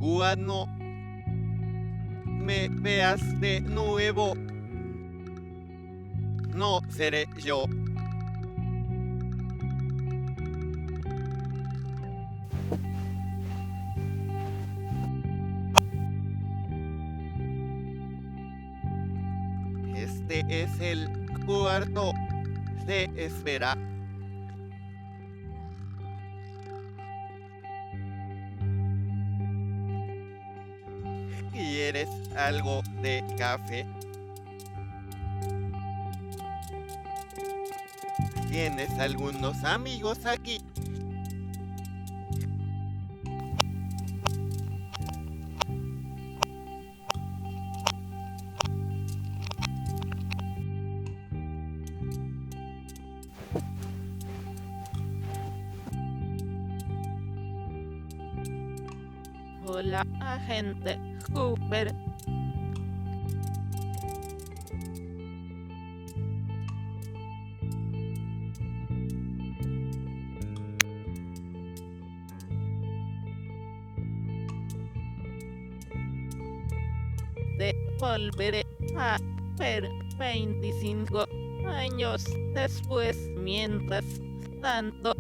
Cuando me veas de nuevo, no seré yo. Este es el cuarto de espera. ¿Quieres algo de café? ¿Tienes algunos amigos aquí? Hola, agente Cooper. Te volveré a ver 25 años después, mientras tanto